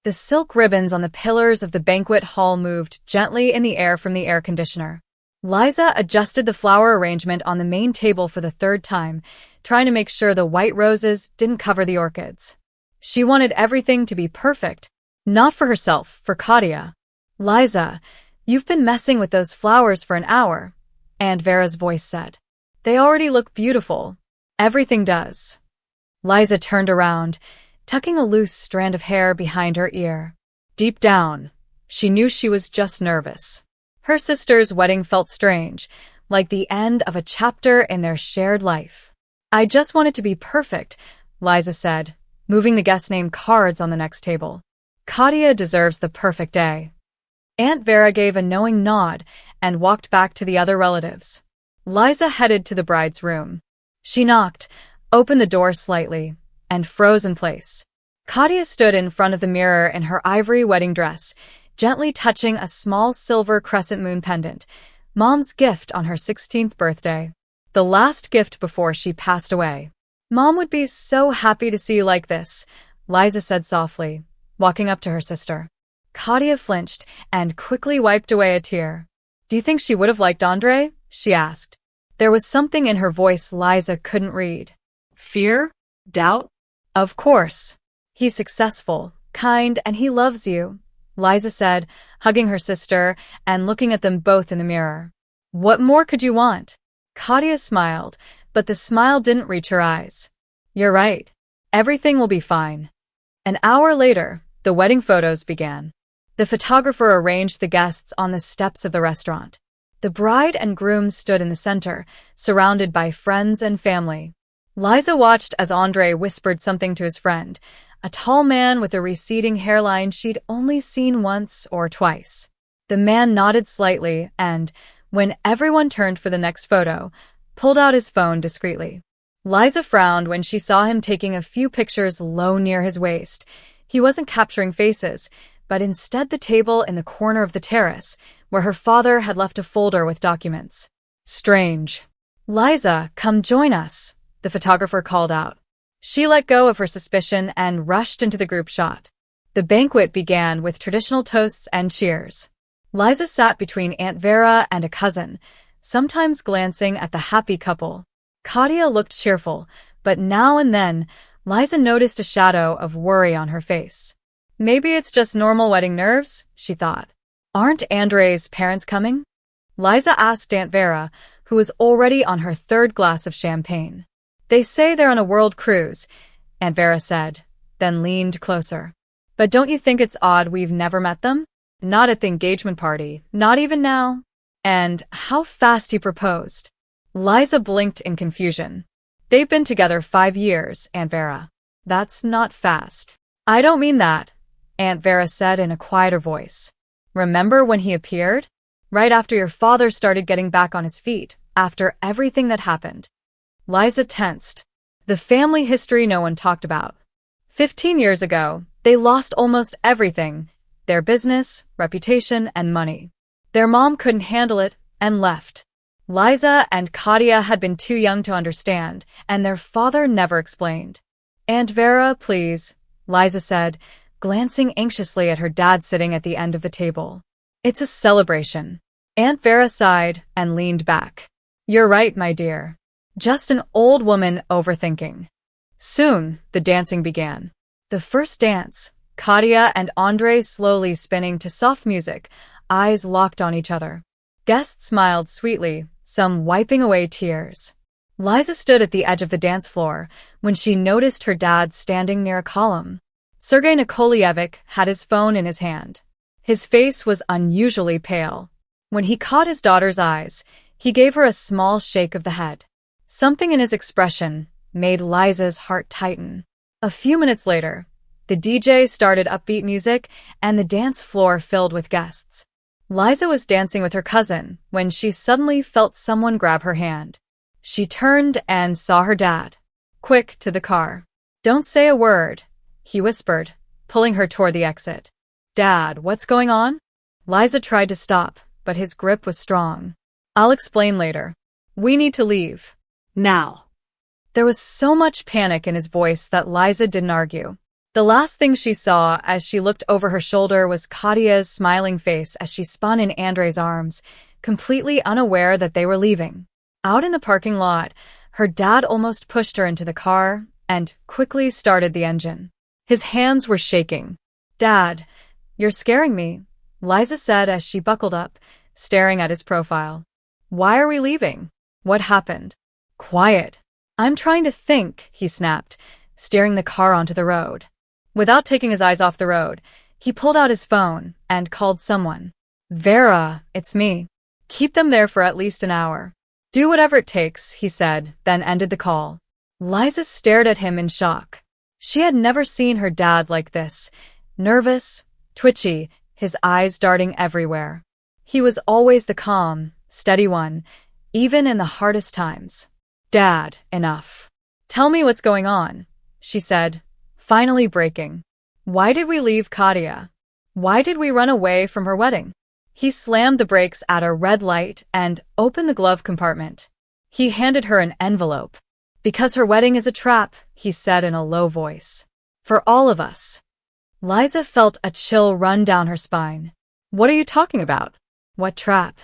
The silk ribbons on the pillars of the banquet hall moved gently in the air from the air conditioner. Liza adjusted the flower arrangement on the main table for the third time, trying to make sure the white roses didn't cover the orchids. She wanted everything to be perfect, not for herself, for Katya. "Liza, you've been messing with those flowers for an hour," Aunt Vera's voice said. "They already look beautiful. Everything does." Liza turned around, tucking a loose strand of hair behind her ear. Deep down, she knew she was just nervous. Her sister's wedding felt strange, like the end of a chapter in their shared life. "I just want it to be perfect," Liza said, moving the guest name cards on the next table. "Katya deserves the perfect day." Aunt Vera gave a knowing nod and walked back to the other relatives. Liza headed to the bride's room. She knocked, opened the door slightly, and froze in place. Katya stood in front of the mirror in her ivory wedding dress, gently touching a small silver crescent moon pendant, Mom's gift on her 16th birthday. The last gift before she passed away. "Mom would be so happy to see you like this," Liza said softly, walking up to her sister. Katya flinched and quickly wiped away a tear. "Do you think she would have liked Andre?" she asked. There was something in her voice Liza couldn't read. Fear? Doubt? "Of course. He's successful, kind, and he loves you," Liza said, hugging her sister and looking at them both in the mirror. "What more could you want?" Katya smiled, but the smile didn't reach her eyes. "You're right. Everything will be fine." An hour later, the wedding photos began. The photographer arranged the guests on the steps of the restaurant. The bride and groom stood in the center, surrounded by friends and family. Liza watched as Andre whispered something to his friend, a tall man with a receding hairline she'd only seen once or twice. The man nodded slightly and, when everyone turned for the next photo, pulled out his phone discreetly. Liza frowned when she saw him taking a few pictures low near his waist. He wasn't capturing faces, but instead the table in the corner of the terrace, where her father had left a folder with documents. "Strange." "Liza, come join us," the photographer called out. She let go of her suspicion and rushed into the group shot. The banquet began with traditional toasts and cheers. Liza sat between Aunt Vera and a cousin, sometimes glancing at the happy couple. Katya looked cheerful, but now and then, Liza noticed a shadow of worry on her face. Maybe it's just normal wedding nerves, she thought. "Aren't Andre's parents coming?" Liza asked Aunt Vera, who was already on her third glass of champagne. "They say they're on a world cruise," Aunt Vera said, then leaned closer. "But don't you think it's odd we've never met them? Not at the engagement party, not even now. And how fast he proposed." Liza blinked in confusion. "They've been together 5 years, Aunt Vera. That's not fast." "I don't mean that," Aunt Vera said in a quieter voice. "Remember when he appeared? Right after your father started getting back on his feet, after everything that happened." Liza tensed. The family history no one talked about. 15 years ago, they lost almost everything, their business, reputation, and money. Their mom couldn't handle it and left. Liza and Katya had been too young to understand, and their father never explained. "Aunt Vera, please," Liza said, glancing anxiously at her dad sitting at the end of the table. "It's a celebration." Aunt Vera sighed and leaned back. "You're right, my dear. Just an old woman overthinking." Soon, the dancing began. The first dance, Katya and Andre slowly spinning to soft music, eyes locked on each other. Guests smiled sweetly, some wiping away tears. Liza stood at the edge of the dance floor when she noticed her dad standing near a column. Sergei Nikolaevich had his phone in his hand. His face was unusually pale. When he caught his daughter's eyes, he gave her a small shake of the head. Something in his expression made Liza's heart tighten. A few minutes later, the DJ started upbeat music and the dance floor filled with guests. Liza was dancing with her cousin when she suddenly felt someone grab her hand. She turned and saw her dad. "Quick, to the car. Don't say a word," he whispered, pulling her toward the exit. "Dad, what's going on?" Liza tried to stop, but his grip was strong. "I'll explain later. We need to leave. Now." There was so much panic in his voice that Liza didn't argue. The last thing she saw as she looked over her shoulder was Katya's smiling face as she spun in Andrei's arms, completely unaware that they were leaving. Out in the parking lot, her dad almost pushed her into the car and quickly started the engine. His hands were shaking. "Dad, you're scaring me," Liza said as she buckled up, staring at his profile. "Why are we leaving? What happened?" "Quiet. I'm trying to think," he snapped, steering the car onto the road. Without taking his eyes off the road, he pulled out his phone and called someone. "Vera, it's me. Keep them there for at least an hour." "Do whatever it takes," he said, then ended the call. Liza stared at him in shock. She had never seen her dad like this, nervous, twitchy, his eyes darting everywhere. He was always the calm, steady one, even in the hardest times. "Dad, enough. Tell me what's going on," she said, finally breaking. "Why did we leave Katya? Why did we run away from her wedding?" He slammed the brakes at a red light and opened the glove compartment. He handed her an envelope. "Because her wedding is a trap," he said in a low voice. "For all of us." Liza felt a chill run down her spine. "What are you talking about? What trap?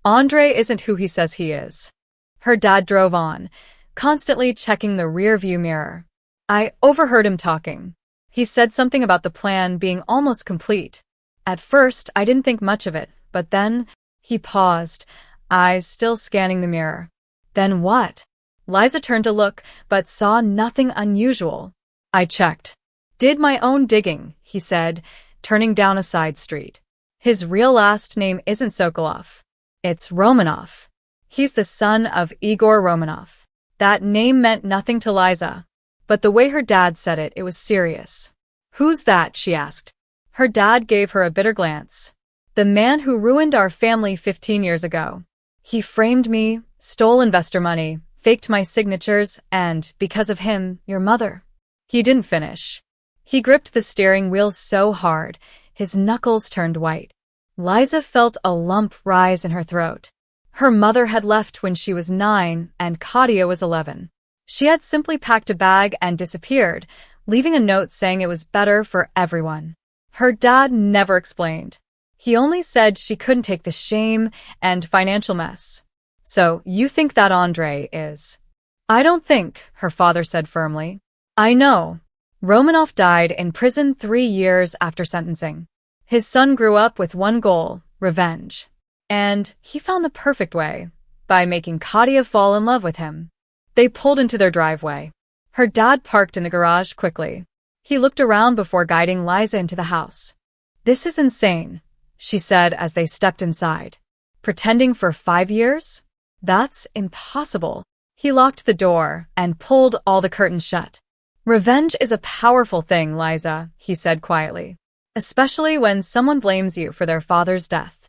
Andrei isn't who he says he is." Her dad drove on, constantly checking the rear-view mirror. "I overheard him talking. He said something about the plan being almost complete. At first, I didn't think much of it, but then..." He paused, eyes still scanning the mirror. "Then what?" Liza turned to look, but saw nothing unusual. "I checked. Did my own digging," he said, turning down a side street. "His real last name isn't Sokolov. It's Romanov. He's the son of Igor Romanov." That name meant nothing to Liza, but the way her dad said it, it was serious. "Who's that?" she asked. Her dad gave her a bitter glance. "The man who ruined our family 15 years ago. He framed me, stole investor money, faked my signatures, and, because of him, your mother." He didn't finish. He gripped the steering wheel so hard, his knuckles turned white. Liza felt a lump rise in her throat. Her mother had left when she was 9 and Katya was 11. She had simply packed a bag and disappeared, leaving a note saying it was better for everyone. Her dad never explained. He only said she couldn't take the shame and financial mess. "So, you think that Andrei is..." "I don't think," her father said firmly. "I know. Romanov died in prison 3 years after sentencing. His son grew up with one goal, revenge. And he found the perfect way, by making Katya fall in love with him." They pulled into their driveway. Her dad parked in the garage quickly. He looked around before guiding Liza into the house. "This is insane," she said as they stepped inside. "Pretending for 5 years? That's impossible." He locked the door and pulled all the curtains shut. "Revenge is a powerful thing, Liza," he said quietly. "Especially when someone blames you for their father's death."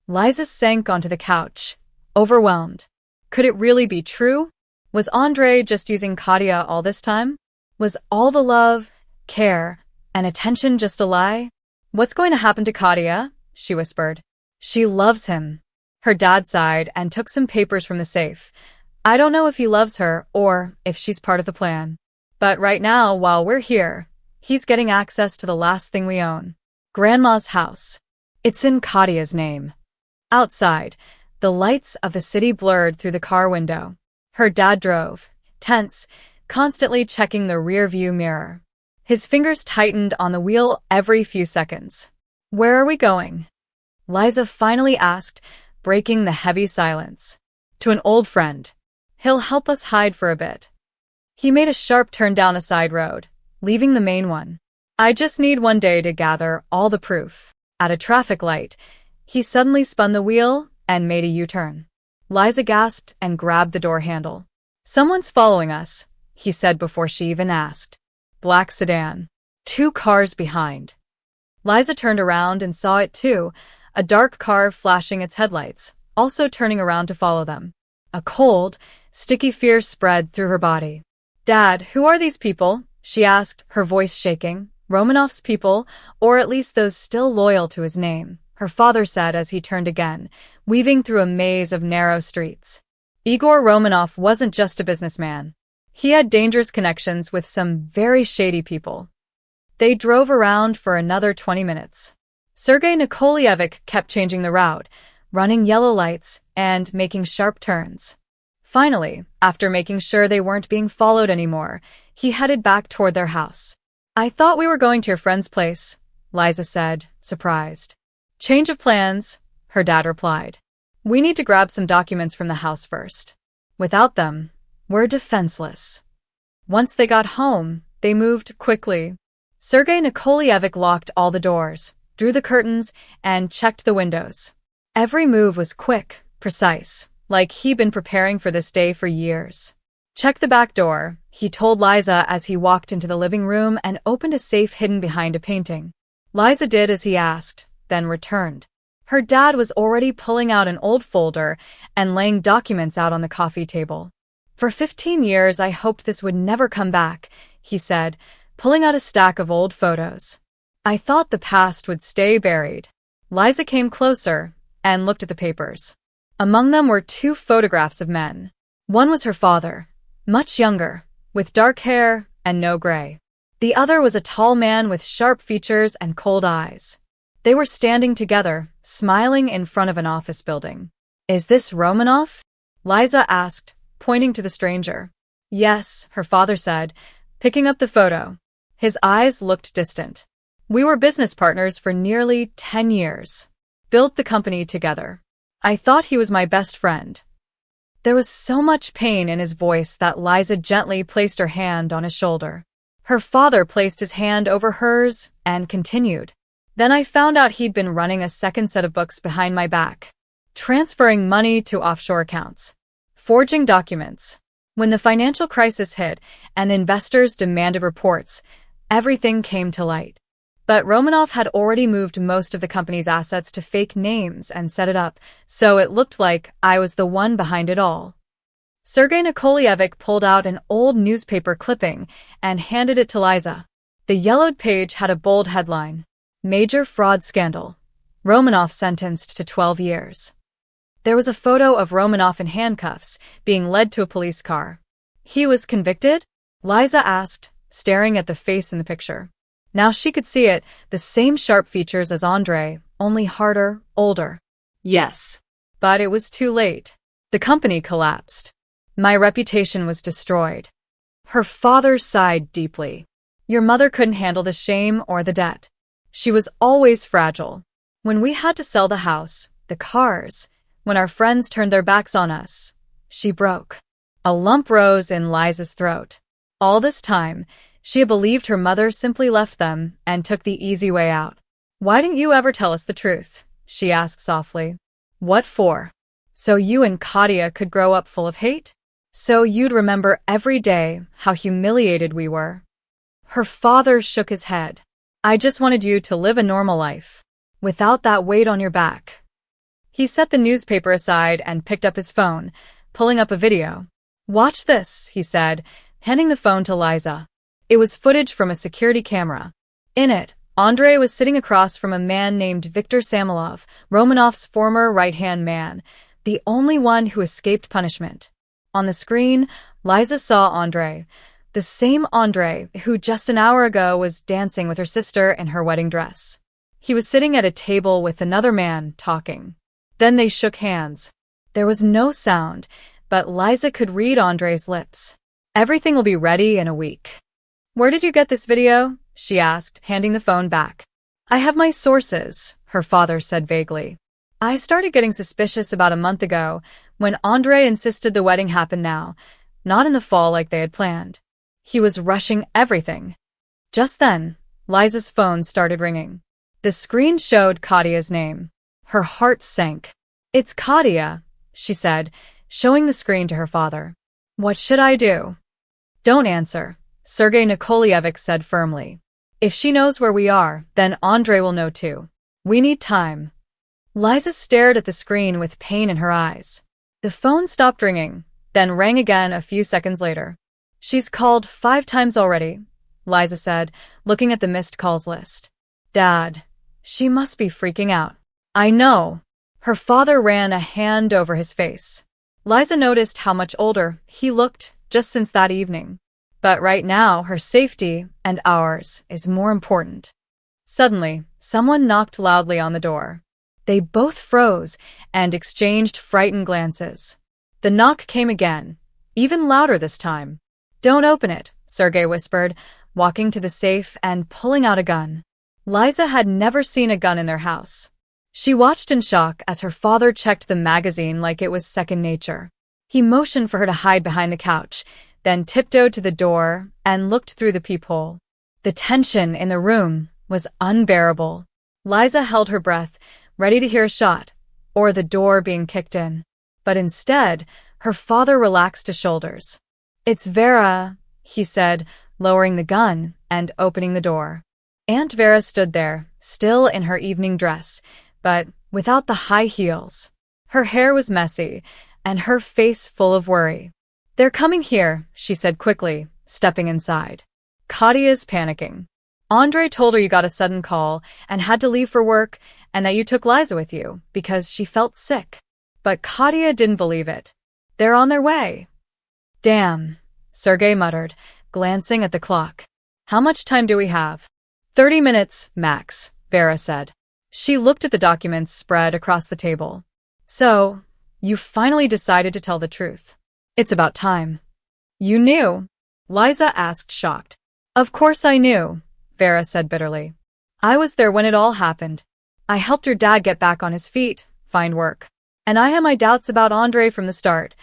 Liza sank onto the couch, overwhelmed. Could it really be true? Was Andrei just using Katya all this time? Was all the love, care, and attention just a lie? "What's going to happen to Katya?" she whispered. "She loves him." Her dad sighed and took some papers from the safe. "I don't know if he loves her or if she's part of the plan. But right now, while we're here, he's getting access to the last thing we own. Grandma's house. It's in Katya's name." Outside, the lights of the city blurred through the car window. Her dad drove, tense, constantly checking the rear-view mirror. His fingers tightened on the wheel every few seconds. "Where are we going?" Liza finally asked, breaking the heavy silence. "To an old friend. He'll help us hide for a bit." He made a sharp turn down a side road, leaving the main one. "I just need one day to gather all the proof." At a traffic light, he suddenly spun the wheel and made a U-turn. Liza gasped and grabbed the door handle. "Someone's following us," he said before she even asked. "Black sedan. 2 cars behind." Liza turned around and saw it too, a dark car flashing its headlights, also turning around to follow them. A cold, sticky fear spread through her body. "Dad, who are these people?" she asked, her voice shaking. "Romanov's people, or at least those still loyal to his name," her father said as he turned again, weaving through a maze of narrow streets. Igor Romanov wasn't just a businessman. He had dangerous connections with some very shady people. They drove around for another 20 minutes. Sergei Nikolaevich kept changing the route, running yellow lights and making sharp turns. Finally, after making sure they weren't being followed anymore, he headed back toward their house. "I thought we were going to your friend's place," Liza said, surprised. "Change of plans," her dad replied. "We need to grab some documents from the house first. Without them, we're defenseless." Once they got home, they moved quickly. Sergei Nikolaevich locked all the doors, drew the curtains, and checked the windows. Every move was quick, precise, like he'd been preparing for this day for years. "Check the back door," he told Liza as he walked into the living room and opened a safe hidden behind a painting. Liza did as he asked, then returned. Her dad was already pulling out an old folder and laying documents out on the coffee table. "For 15 years I hoped this would never come back," he said, pulling out a stack of old photos. "I thought the past would stay buried." Liza came closer and looked at the papers. Among them were 2 photographs of men. One was her father, much younger, with dark hair and no gray. The other was a tall man with sharp features and cold eyes. They were standing together, smiling in front of an office building. "Is this Romanov?" Liza asked, pointing to the stranger. "Yes," her father said, picking up the photo. His eyes looked distant. "We were business partners for nearly 10 years. Built the company together. I thought he was my best friend." There was so much pain in his voice that Liza gently placed her hand on his shoulder. Her father placed his hand over hers and continued. "Then I found out he'd been running a second set of books behind my back, transferring money to offshore accounts, forging documents. When the financial crisis hit and investors demanded reports, everything came to light. But Romanov had already moved most of the company's assets to fake names and set it up, so it looked like I was the one behind it all." Sergei Nikolaevich pulled out an old newspaper clipping and handed it to Liza. The yellowed page had a bold headline: "Major Fraud Scandal. Romanov sentenced to 12 years." There was a photo of Romanov in handcuffs, being led to a police car. "He was convicted?" Liza asked, staring at the face in the picture. Now she could see it, the same sharp features as Andrei, only harder, older. Yes. But it was too late. The company collapsed. My reputation was destroyed. Her father sighed deeply. "Your mother couldn't handle the shame or the debt. She was always fragile. When we had to sell the house, the cars, when our friends turned their backs on us, she broke." A lump rose in Liza's throat. All this time, she had believed her mother simply left them and took the easy way out. "Why didn't you ever tell us the truth?" she asked softly. "What for? So you and Katya could grow up full of hate? So you'd remember every day how humiliated we were?" Her father shook his head. "I just wanted you to live a normal life, without that weight on your back." He set the newspaper aside and picked up his phone, pulling up a video. "Watch this," he said, handing the phone to Liza. It was footage from a security camera. In it, Andrei was sitting across from a man named Viktor Samilov, Romanov's former right-hand man, the only one who escaped punishment. On the screen, Liza saw Andrei, the same Andrei who just an hour ago was dancing with her sister in her wedding dress. He was sitting at a table with another man, talking. Then they shook hands. There was no sound, but Liza could read Andrei's lips. "Everything will be ready in a week." "Where did you get this video?" she asked, handing the phone back. "I have my sources," her father said vaguely. "I started getting suspicious about a month ago, when Andrei insisted the wedding happen now, not in the fall like they had planned. He was rushing everything." Just then, Liza's phone started ringing. The screen showed Katya's name. Her heart sank. "It's Katya," she said, showing the screen to her father. "What should I do?" "Don't answer," Sergei Nikolaevich said firmly. "If she knows where we are, then Andrei will know too. We need time." Liza stared at the screen with pain in her eyes. The phone stopped ringing, then rang again a few seconds later. "She's called 5 times already," Liza said, looking at the missed calls list. "Dad, she must be freaking out." "I know." Her father ran a hand over his face. Liza noticed how much older he looked just since that evening. But right now, her safety and ours is more important. Suddenly, someone knocked loudly on the door. They both froze and exchanged frightened glances. The knock came again, even louder this time. "Don't open it," Sergei whispered, walking to the safe and pulling out a gun. Liza had never seen a gun in their house. She watched in shock as her father checked the magazine like it was second nature. He motioned for her to hide behind the couch, then tiptoed to the door and looked through the peephole. The tension in the room was unbearable. Liza held her breath, ready to hear a shot, or the door being kicked in. But instead, her father relaxed his shoulders. "It's Vera," he said, lowering the gun and opening the door. Aunt Vera stood there, still in her evening dress, but without the high heels. Her hair was messy, and her face full of worry. "They're coming here," she said quickly, stepping inside. "Katya's panicking. Andre told her you got a sudden call and had to leave for work and that you took Liza with you because she felt sick." But Katya didn't believe it. "They're on their way." "Damn," Sergei muttered, glancing at the clock. "How much time do we have?" 30 minutes, max, Vera said. She looked at the documents spread across the table. "So, you finally decided to tell the truth. It's about time." "You knew?" Liza asked, shocked. "Of course I knew," Vera said bitterly. "I was there when it all happened. I helped your dad get back on his feet, find work. And I had my doubts about Andre from the start,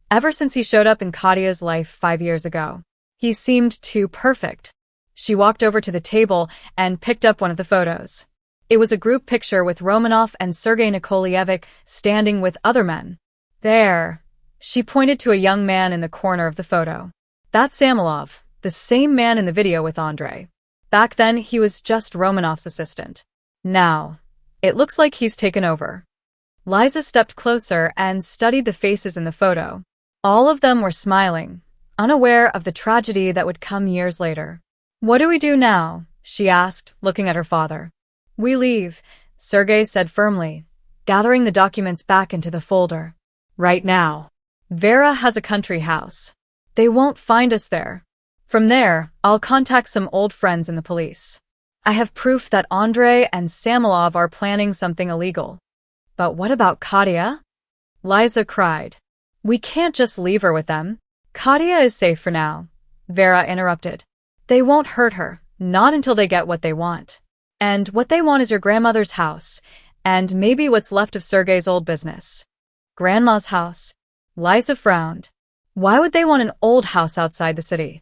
ever since he showed up in Katya's life 5 years ago. He seemed too perfect." She walked over to the table and picked up one of the photos. It was a group picture with Romanov and Sergei Nikolaevich standing with other men. "There." She pointed to a young man in the corner of the photo. "That's Samilov, the same man in the video with Andre. Back then, he was just Romanov's assistant. Now, it looks like he's taken over." Liza stepped closer and studied the faces in the photo. All of them were smiling, unaware of the tragedy that would come years later. "What do we do now?" she asked, looking at her father. "We leave," Sergei said firmly, gathering the documents back into the folder. "Right now. Vera has a country house. They won't find us there. From there, I'll contact some old friends in the police. I have proof that Andre and Samilov are planning something illegal." "But what about Katya?" Liza cried. "We can't just leave her with them. Katya is safe for now," Vera interrupted. "They won't hurt her, not until they get what they want. And what they want is your grandmother's house, and maybe what's left of Sergei's old business." "Grandma's house?" Liza frowned. "Why would they want an old house outside the city?"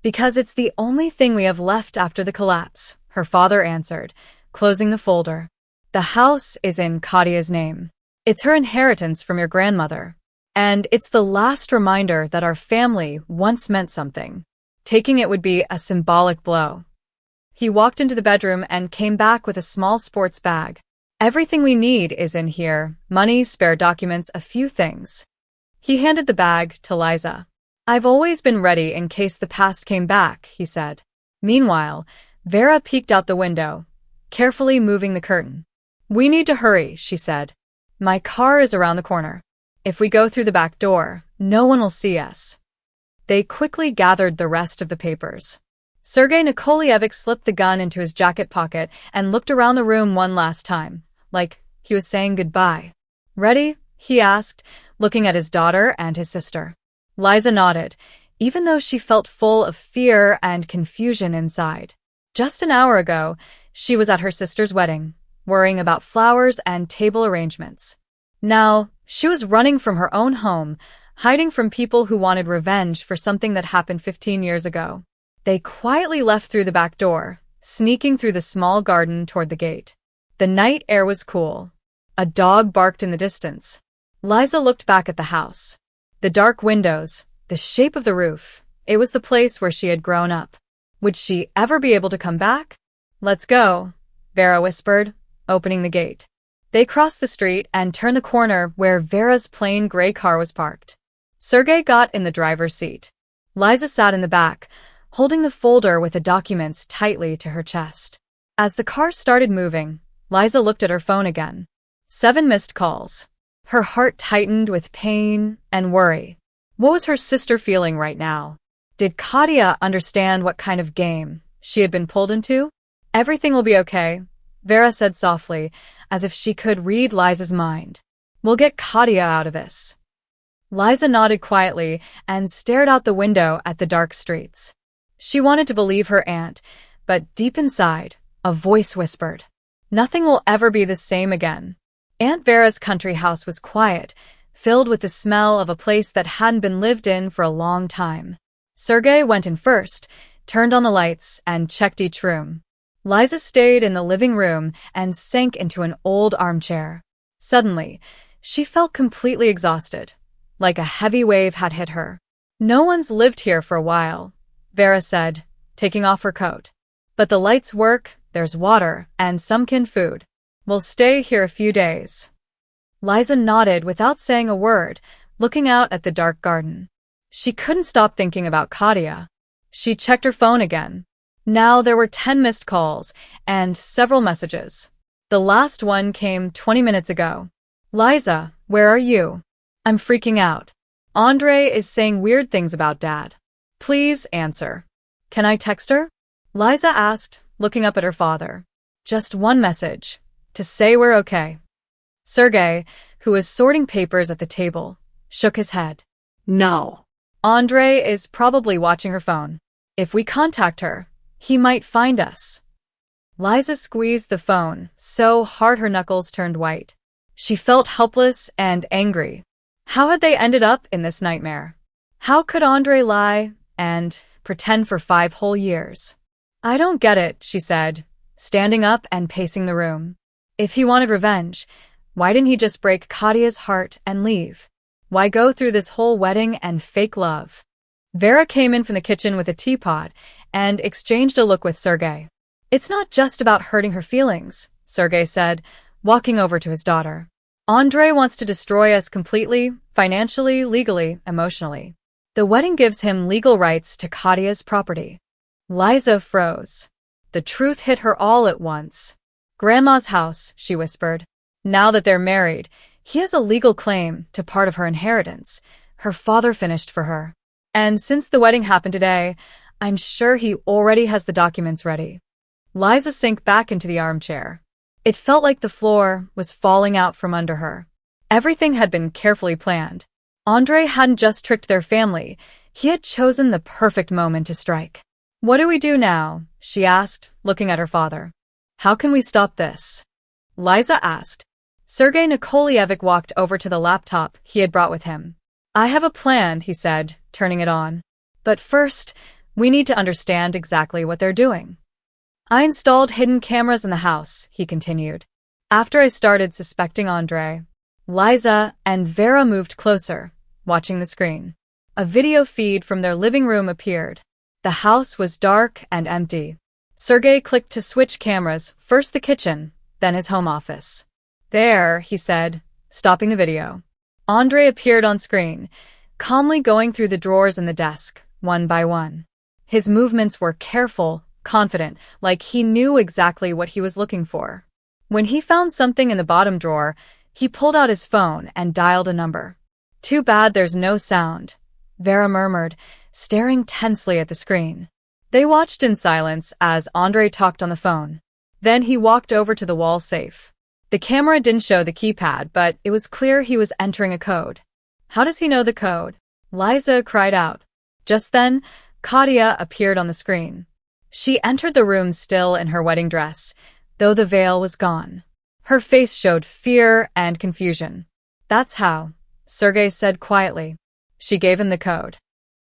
"Because it's the only thing we have left after the collapse," her father answered, closing the folder. "The house is in Katya's name. It's her inheritance from your grandmother. And it's the last reminder that our family once meant something. Taking it would be a symbolic blow." He walked into the bedroom and came back with a small sports bag. "Everything we need is in here. Money, spare documents, a few things." He handed the bag to Liza. "I've always been ready in case the past came back," he said. Meanwhile, Vera peeked out the window, carefully moving the curtain. "We need to hurry," she said. "My car is around the corner. If we go through the back door, no one will see us." They quickly gathered the rest of the papers. Sergei Nikolaevich slipped the gun into his jacket pocket and looked around the room one last time, like he was saying goodbye. "Ready?" he asked, looking at his daughter and his sister. Liza nodded, even though she felt full of fear and confusion inside. Just an hour ago, she was at her sister's wedding, worrying about flowers and table arrangements. Now, she was running from her own home, hiding from people who wanted revenge for something that happened 15 years ago. They quietly left through the back door, sneaking through the small garden toward the gate. The night air was cool. A dog barked in the distance. Liza looked back at the house. The dark windows, the shape of the roof. It was the place where she had grown up. Would she ever be able to come back? "Let's go," Vera whispered, opening the gate. They crossed the street and turned the corner where Vera's plain gray car was parked. Sergei got in the driver's seat. Liza sat in the back, holding the folder with the documents tightly to her chest. As the car started moving, Liza looked at her phone again. 7 missed calls. Her heart tightened with pain and worry. What was her sister feeling right now? Did Katya understand what kind of game she had been pulled into? Everything will be okay, Vera said softly, as if she could read Liza's mind. We'll get Katya out of this. Liza nodded quietly and stared out the window at the dark streets. She wanted to believe her aunt, but deep inside, a voice whispered, "Nothing will ever be the same again." Aunt Vera's country house was quiet, filled with the smell of a place that hadn't been lived in for a long time. Sergei went in first, turned on the lights, and checked each room. Liza stayed in the living room and sank into an old armchair. Suddenly, she felt completely exhausted, like a heavy wave had hit her. "No one's lived here for a while," Vera said, taking off her coat. "But the lights work, there's water, and some canned food. We'll stay here a few days." Liza nodded without saying a word, looking out at the dark garden. She couldn't stop thinking about Katya. She checked her phone again. Now there were 10 missed calls and several messages. The last one came 20 minutes ago. "Liza, where are you? I'm freaking out. Andre is saying weird things about Dad. Please answer." "Can I text her?" Liza asked, looking up at her father. "Just one message, to say we're okay." Sergei, who was sorting papers at the table, shook his head. No. "Andre is probably watching her phone. If we contact her, he might find us." Liza squeezed the phone so hard her knuckles turned white. She felt helpless and angry. How had they ended up in this nightmare? How could Andre lie and pretend for 5 whole years? "I don't get it," she said, standing up and pacing the room. If he wanted revenge, why didn't he just break Katya's heart and leave? Why go through this whole wedding and fake love? Vera came in from the kitchen with a teapot and exchanged a look with Sergei. "It's not just about hurting her feelings," Sergei said, walking over to his daughter. "Andre wants to destroy us completely, financially, legally, emotionally. The wedding gives him legal rights to Katya's property." Liza froze. The truth hit her all at once. "Grandma's house," she whispered. "Now that they're married, he has a legal claim to part of her inheritance. Her father finished for her. And since the wedding happened today, I'm sure he already has the documents ready." Liza sank back into the armchair. It felt like the floor was falling out from under her. Everything had been carefully planned. Andre hadn't just tricked their family, he had chosen the perfect moment to strike. "What do we do now?" she asked, looking at her father. "How can we stop this?" Liza asked. Sergei Nikolaevich walked over to the laptop he had brought with him. "I have a plan," he said, turning it on. "But first, we need to understand exactly what they're doing." "I installed hidden cameras in the house," he continued. "After I started suspecting Andre." Liza and Vera moved closer, watching the screen. A video feed from their living room appeared. The house was dark and empty. Sergei clicked to switch cameras, first the kitchen, then his home office. "There," he said, stopping the video. Andre appeared on screen, calmly going through the drawers in the desk, one by one. His movements were careful, confident, like he knew exactly what he was looking for. When he found something in the bottom drawer, he pulled out his phone and dialed a number. "Too bad there's no sound," Vera murmured, staring tensely at the screen. They watched in silence as Andre talked on the phone. Then he walked over to the wall safe. The camera didn't show the keypad, but it was clear he was entering a code. "How does he know the code?" Liza cried out. Just then, Katya appeared on the screen. She entered the room still in her wedding dress, though the veil was gone. Her face showed fear and confusion. "That's how," Sergei said quietly. She gave him the code.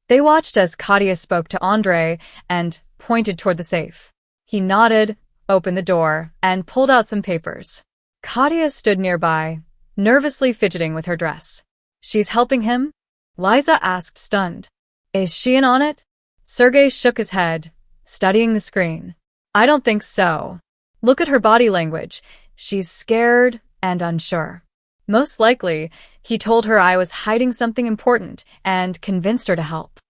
They watched as Katya spoke to Andre and pointed toward the safe. He nodded, opened the door, and pulled out some papers. Katya stood nearby, nervously fidgeting with her dress. "She's helping him?" Liza asked, stunned. "Is she in on it?" Sergei shook his head, studying the screen. "I don't think so. Look at her body language. She's scared and unsure. Most likely, he told her I was hiding something important and convinced her to help."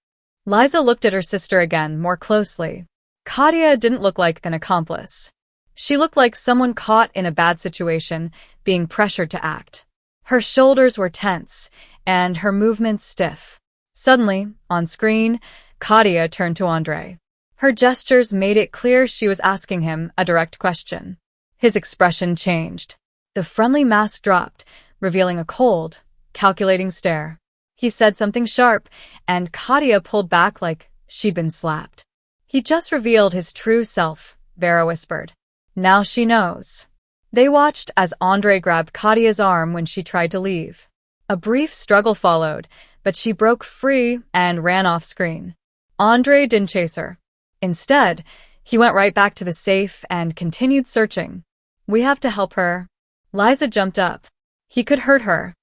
Liza looked at her sister again, more closely. Katya didn't look like an accomplice. She looked like someone caught in a bad situation, being pressured to act. Her shoulders were tense, and her movements stiff. Suddenly, on screen, Katya turned to Andre. Her gestures made it clear she was asking him a direct question. His expression changed. The friendly mask dropped, revealing a cold, calculating stare. He said something sharp, and Katya pulled back like she'd been slapped. He just revealed his true self, Vera whispered. Now she knows. They watched as Andre grabbed Katya's arm when she tried to leave. A brief struggle followed, but she broke free and ran off screen. Andre didn't chase her. Instead, he went right back to the safe and continued searching. We have to help her. Liza jumped up. He could hurt her.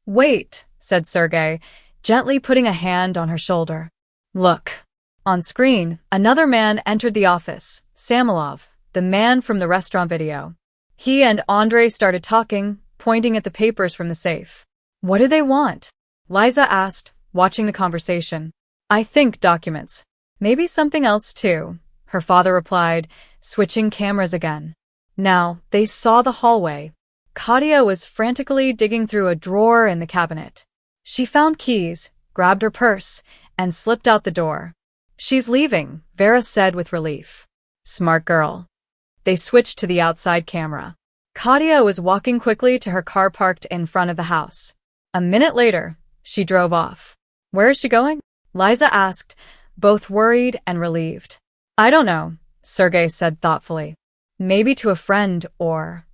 Wait, said Sergei, gently putting a hand on her shoulder. Look. On screen, another man entered the office, Samilov, the man from the restaurant video. He and Andre started talking, pointing at the papers from the safe. What do they want? Liza asked, watching the conversation. I think documents. Maybe something else too, her father replied, switching cameras again. Now, they saw the hallway. Katya was frantically digging through a drawer in the cabinet. She found keys, grabbed her purse, and slipped out the door. She's leaving, Vera said with relief. Smart girl. They switched to the outside camera. Katya was walking quickly to her car parked in front of the house. A minute later, she drove off. Where is she going? Liza asked, both worried and relieved. I don't know, Sergei said thoughtfully. Maybe to a friend or...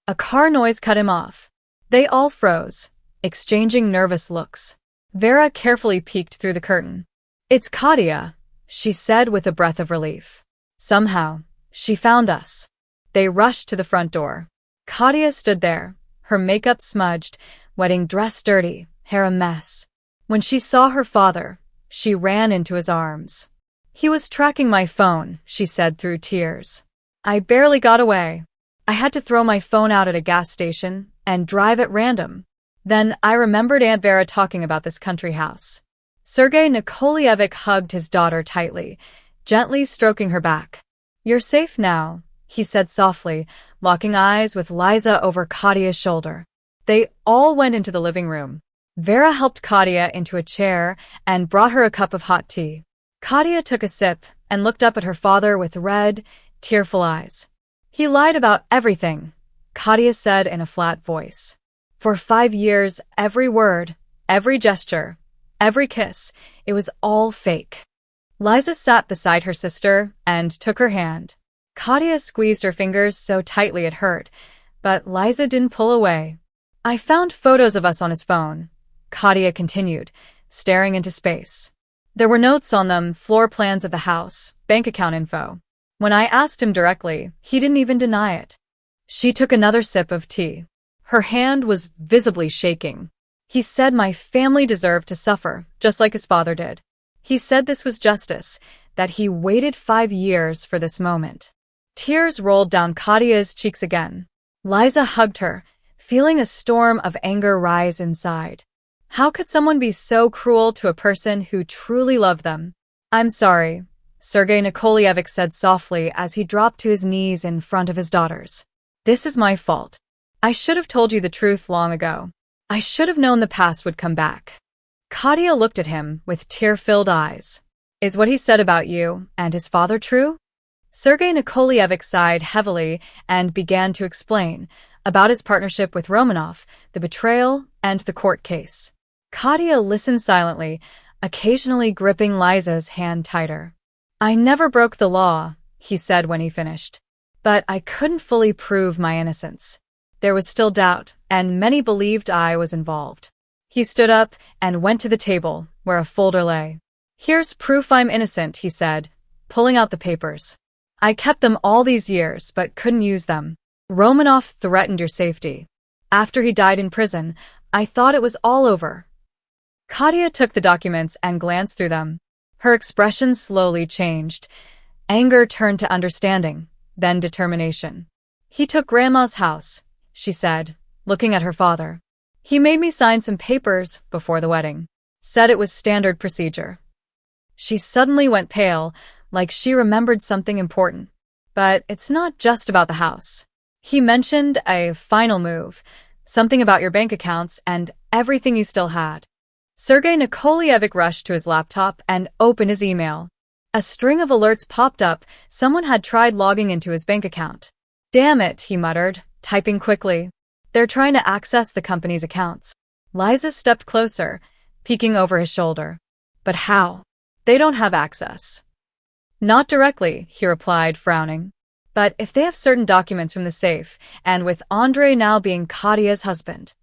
A car noise cut him off. They all froze, exchanging nervous looks. Vera carefully peeked through the curtain. It's Katya, she said with a breath of relief. Somehow, she found us. They rushed to the front door. Katya stood there, her makeup smudged, wedding dress dirty, hair a mess. When she saw her father, she ran into his arms. He was tracking my phone, she said through tears. I barely got away. I had to throw my phone out at a gas station and drive at random. Then I remembered Aunt Vera talking about this country house. Sergei Nikolaevich hugged his daughter tightly, gently stroking her back. You're safe now, he said softly, locking eyes with Liza over Katya's shoulder. They all went into the living room. Vera helped Katya into a chair and brought her a cup of hot tea. Katya took a sip and looked up at her father with red, tearful eyes. He lied about everything, Katya said in a flat voice. For 5 years, every word, every gesture, every kiss, it was all fake. Liza sat beside her sister and took her hand. Katya squeezed her fingers so tightly it hurt, but Liza didn't pull away. I found photos of us on his phone, Katya continued, staring into space. There were notes on them, floor plans of the house, bank account info. When I asked him directly, he didn't even deny it. She took another sip of tea. Her hand was visibly shaking. He said my family deserved to suffer, just like his father did. He said this was justice, that he waited 5 years for this moment. Tears rolled down Katya's cheeks again. Liza hugged her, feeling a storm of anger rise inside. How could someone be so cruel to a person who truly loved them? I'm sorry, Sergei Nikolaevich said softly as he dropped to his knees in front of his daughters. This is my fault. I should have told you the truth long ago. I should have known the past would come back. Katya looked at him with tear-filled eyes. Is what he said about you and his father true? Sergei Nikolaevich sighed heavily and began to explain about his partnership with Romanov, the betrayal, and the court case. Katya listened silently, occasionally gripping Liza's hand tighter. I never broke the law, he said when he finished. But I couldn't fully prove my innocence. There was still doubt, and many believed I was involved. He stood up and went to the table, where a folder lay. Here's proof I'm innocent, he said, pulling out the papers. I kept them all these years, but couldn't use them. Romanov threatened your safety. After he died in prison, I thought it was all over. Katya took the documents and glanced through them. Her expression slowly changed. Anger turned to understanding, then determination. He took Grandma's house, she said, looking at her father. He made me sign some papers before the wedding. Said it was standard procedure. She suddenly went pale, like she remembered something important. But it's not just about the house. He mentioned a final move, something about your bank accounts and everything you still had. Sergei Nikolaevich rushed to his laptop and opened his email. A string of alerts popped up. Someone had tried logging into his bank account. Damn it, he muttered, typing quickly. They're trying to access the company's accounts. Liza stepped closer, peeking over his shoulder. But how? They don't have access. Not directly, he replied, frowning. But if they have certain documents from the safe, and with Andrei now being Katya's husband.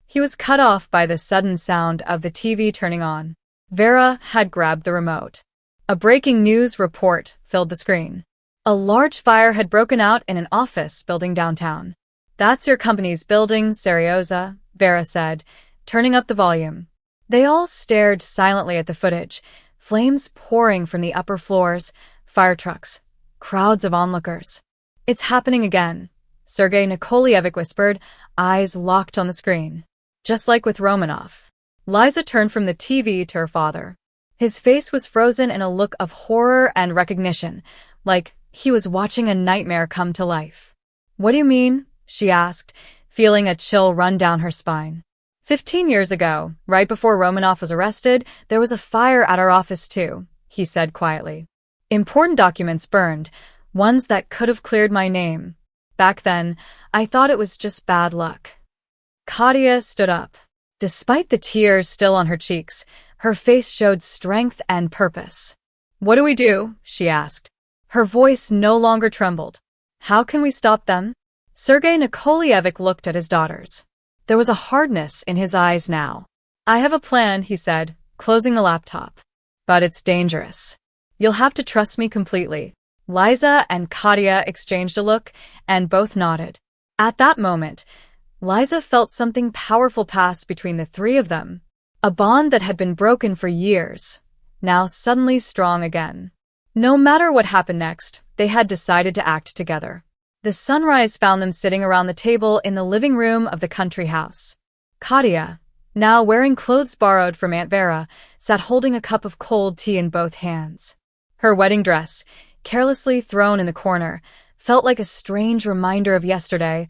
He was cut off by the sudden sound of the TV turning on. Vera had grabbed the remote. A breaking news report filled the screen. A large fire had broken out in an office building downtown. That's your company's building, Serioza, Vera said, turning up the volume. They all stared silently at the footage, flames pouring from the upper floors, fire trucks, crowds of onlookers. It's happening again, Sergei Nikolaevich whispered, eyes locked on the screen. Just like with Romanov. Liza turned from the TV to her father. His face was frozen in a look of horror and recognition, like he was watching a nightmare come to life. What do you mean? She asked, feeling a chill run down her spine. 15 years ago, right before Romanov was arrested, there was a fire at our office too, he said quietly. Important documents burned, ones that could have cleared my name. Back then, I thought it was just bad luck. Katya stood up. Despite the tears still on her cheeks, her face showed strength and purpose. What do we do? She asked. Her voice no longer trembled. How can we stop them? Sergei Nikolaevich looked at his daughters. There was a hardness in his eyes now. I have a plan, he said, closing the laptop. But it's dangerous. You'll have to trust me completely. Liza and Katya exchanged a look, and both nodded. At that moment, Liza felt something powerful pass between the three of them. A bond that had been broken for years, now suddenly strong again. No matter what happened next, they had decided to act together. The sunrise found them sitting around the table in the living room of the country house. Katya, now wearing clothes borrowed from Aunt Vera, sat holding a cup of cold tea in both hands. Her wedding dress, carelessly thrown in the corner, felt like a strange reminder of yesterday,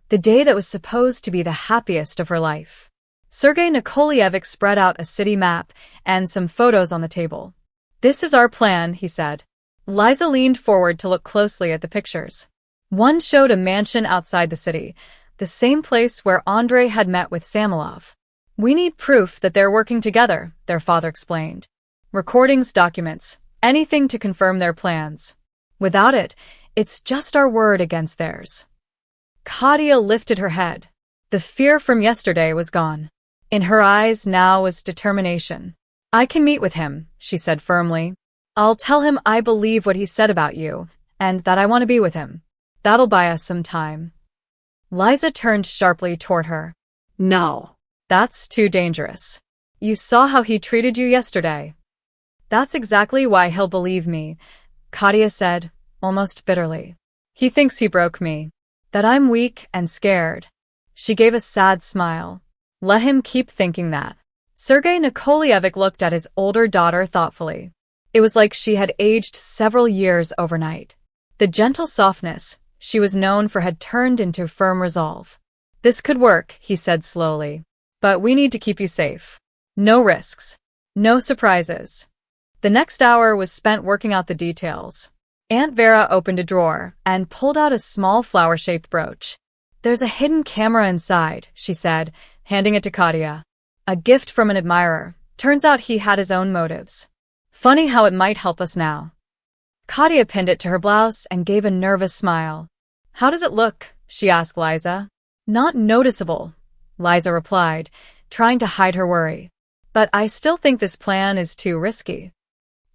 the day that was supposed to be the happiest of her life. Sergei Nikolaevich spread out a city map and some photos on the table. This is our plan, he said. Liza leaned forward to look closely at the pictures. One showed a mansion outside the city, the same place where Andrei had met with Samilov. We need proof that they're working together, their father explained. Recordings, documents, anything to confirm their plans. Without it, it's just our word against theirs. Katya lifted her head. The fear from yesterday was gone. In her eyes now was determination. I can meet with him, she said firmly. I'll tell him I believe what he said about you, and that I want to be with him. That'll buy us some time. Liza turned sharply toward her. No. That's too dangerous. You saw how he treated you yesterday. That's exactly why he'll believe me, Katya said, almost bitterly. He thinks he broke me. That I'm weak and scared. She gave a sad smile. Let him keep thinking that. Sergei Nikolaevich looked at his older daughter thoughtfully. It was like she had aged several years overnight. The gentle softness she was known for had turned into firm resolve. This could work, he said slowly. But we need to keep you safe. No risks. No surprises. The next hour was spent working out the details. Aunt Vera opened a drawer and pulled out a small flower-shaped brooch. There's a hidden camera inside, she said, handing it to Katya. A gift from an admirer. Turns out he had his own motives. Funny how it might help us now. Katya pinned it to her blouse and gave a nervous smile. How does it look? She asked Liza. Not noticeable, Liza replied, trying to hide her worry. But I still think this plan is too risky.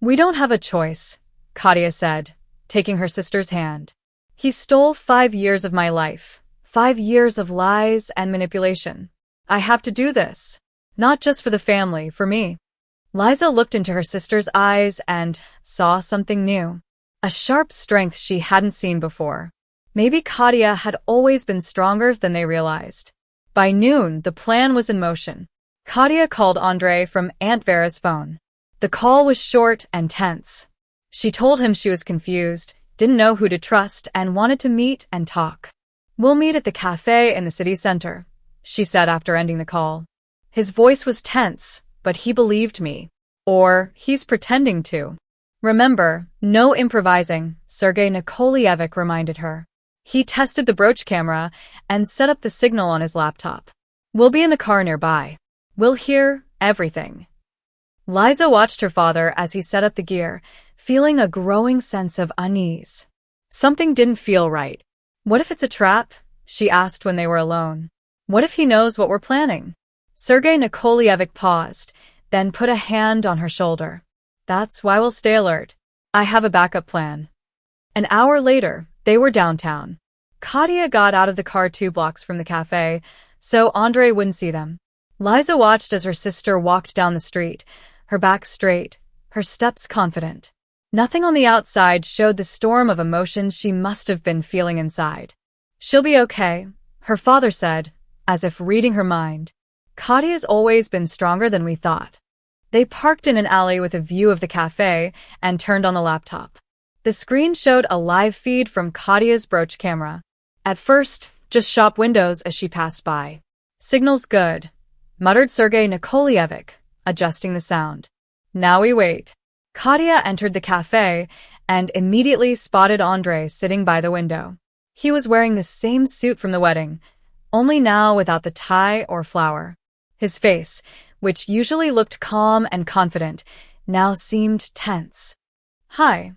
We don't have a choice, Katya said, taking her sister's hand. He stole 5 years of my life, 5 years of lies and manipulation. I have to do this. Not just for the family, for me. Liza looked into her sister's eyes and saw something new. A sharp strength she hadn't seen before. Maybe Katya had always been stronger than they realized. By noon, the plan was in motion. Katya called Andrei from Aunt Vera's phone. The call was short and tense. She told him she was confused, didn't know who to trust, and wanted to meet and talk. We'll meet at the cafe in the city center, she said after ending the call. His voice was tense, but he believed me. Or he's pretending to. Remember, no improvising, Sergei Nikolaevich reminded her. He tested the brooch camera and set up the signal on his laptop. We'll be in the car nearby. We'll hear everything. Liza watched her father as he set up the gear, feeling a growing sense of unease. Something didn't feel right. What if it's a trap? She asked when they were alone. What if he knows what we're planning? Sergei Nikolaevich paused, then put a hand on her shoulder. That's why we'll stay alert. I have a backup plan. An hour later, they were downtown. Katya got out of the car 2 blocks from the cafe, so Andrei wouldn't see them. Liza watched as her sister walked down the street, her back straight, her steps confident. Nothing on the outside showed the storm of emotions she must have been feeling inside. She'll be okay, her father said, as if reading her mind. Katya's always been stronger than we thought. They parked in an alley with a view of the cafe and turned on the laptop. The screen showed a live feed from Katya's brooch camera. At first, just shop windows as she passed by. Signal's good, muttered Sergei Nikolaevich, adjusting the sound. Now we wait. Katya entered the cafe and immediately spotted Andrei sitting by the window. He was wearing the same suit from the wedding, only now without the tie or flower. His face, which usually looked calm and confident, now seemed tense. Hi,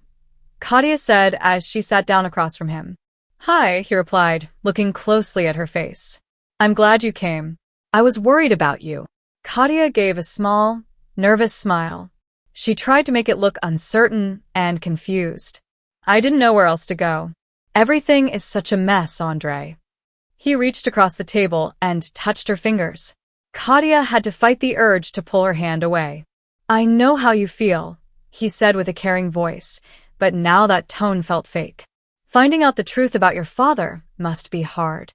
Katya said as she sat down across from him. Hi, he replied, looking closely at her face. I'm glad you came. I was worried about you. Katya gave a small, nervous smile. She tried to make it look uncertain and confused. I didn't know where else to go. Everything is such a mess, Andrei. He reached across the table and touched her fingers. Katya had to fight the urge to pull her hand away. I know how you feel, he said with a caring voice, but now that tone felt fake. Finding out the truth about your father must be hard.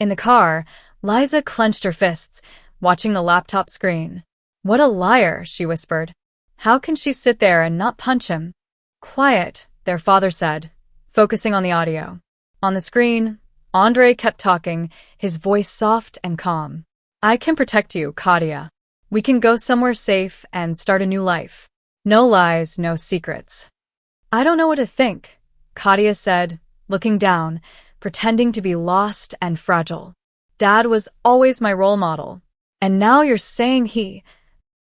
In the car, Liza clenched her fists, watching the laptop screen. What a liar, she whispered. How can she sit there and not punch him? Quiet, their father said, focusing on the audio. On the screen, Andrei kept talking, his voice soft and calm. I can protect you, Katya. We can go somewhere safe and start a new life. No lies, no secrets. I don't know what to think, Katya said, looking down, pretending to be lost and fragile. Dad was always my role model. And now you're saying he...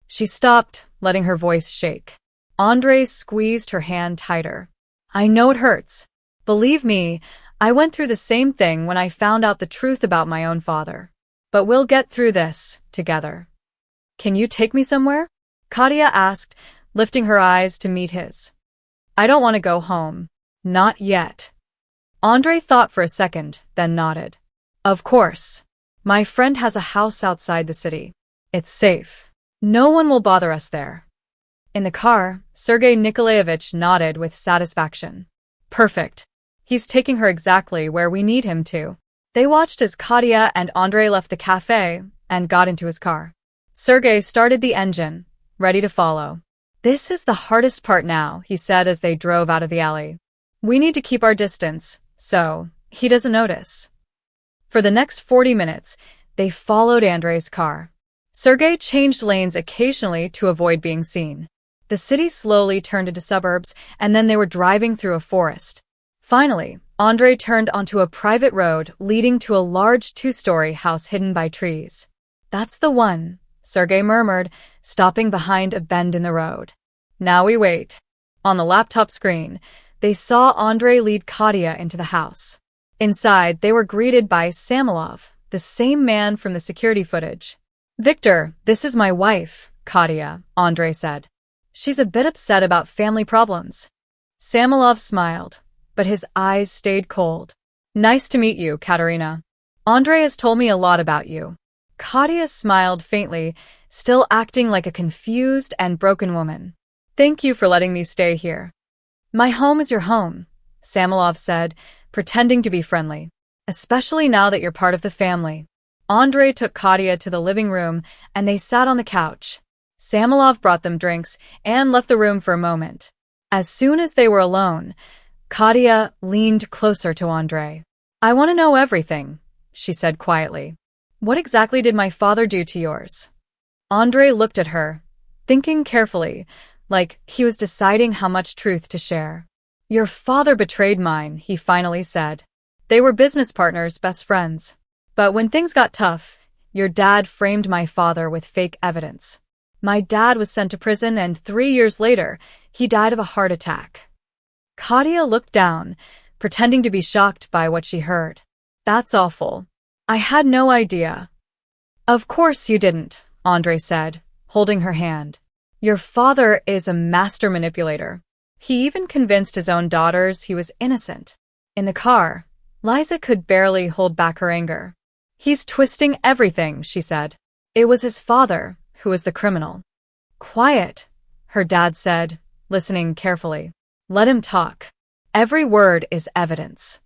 She stopped, letting her voice shake. Andrei squeezed her hand tighter. I know it hurts. Believe me, I went through the same thing when I found out the truth about my own father. But we'll get through this, together. Can you take me somewhere? Katya asked, lifting her eyes to meet his. I don't want to go home. Not yet. Andrei thought for a second, then nodded. Of course. My friend has a house outside the city. It's safe. No one will bother us there. In the car, Sergei Nikolaevich nodded with satisfaction. Perfect. He's taking her exactly where we need him to. They watched as Katya and Andrei left the cafe and got into his car. Sergei started the engine, ready to follow. This is the hardest part now, he said as they drove out of the alley. We need to keep our distance, so he doesn't notice. For the next 40 minutes, they followed Andrei's car. Sergei changed lanes occasionally to avoid being seen. The city slowly turned into suburbs, and then they were driving through a forest. Finally, Andrei turned onto a private road leading to a large 2-story house hidden by trees. That's the one, Sergei murmured, stopping behind a bend in the road. Now we wait. On the laptop screen, they saw Andrei lead Katya into the house. Inside, they were greeted by Samilov, the same man from the security footage. Victor, this is my wife, Katya, Andrei said. She's a bit upset about family problems. Samilov smiled, but his eyes stayed cold. Nice to meet you, Katerina. Andrei has told me a lot about you. Katya smiled faintly, still acting like a confused and broken woman. Thank you for letting me stay here. My home is your home, Samilov said, pretending to be friendly. Especially now that you're part of the family. Andrei took Katya to the living room and they sat on the couch. Samilov brought them drinks and left the room for a moment. As soon as they were alone, Katya leaned closer to Andrei. I want to know everything, she said quietly. What exactly did my father do to yours? Andrei looked at her, thinking carefully, like he was deciding how much truth to share. Your father betrayed mine, he finally said. They were business partners, best friends. But when things got tough, your dad framed my father with fake evidence. My dad was sent to prison, and 3 years later, he died of a heart attack. Katya looked down, pretending to be shocked by what she heard. That's awful. I had no idea. Of course you didn't, Andre said, holding her hand. Your father is a master manipulator. He even convinced his own daughters he was innocent. In the car, Liza could barely hold back her anger. He's twisting everything, she said. It was his father who was the criminal. Quiet, her dad said, listening carefully. Let him talk. Every word is evidence.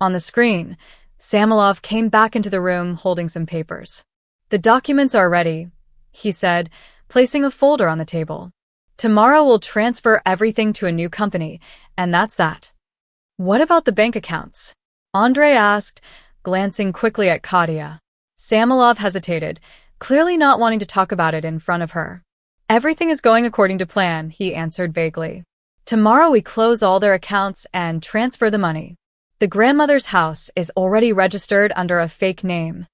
On the screen, Samilov came back into the room holding some papers. The documents are ready, he said, placing a folder on the table. Tomorrow we'll transfer everything to a new company, and that's that. What about the bank accounts? Andre asked, glancing quickly at Katya. Samilov hesitated, clearly not wanting to talk about it in front of her. Everything is going according to plan, he answered vaguely. Tomorrow we close all their accounts and transfer the money. The grandmother's house is already registered under a fake name.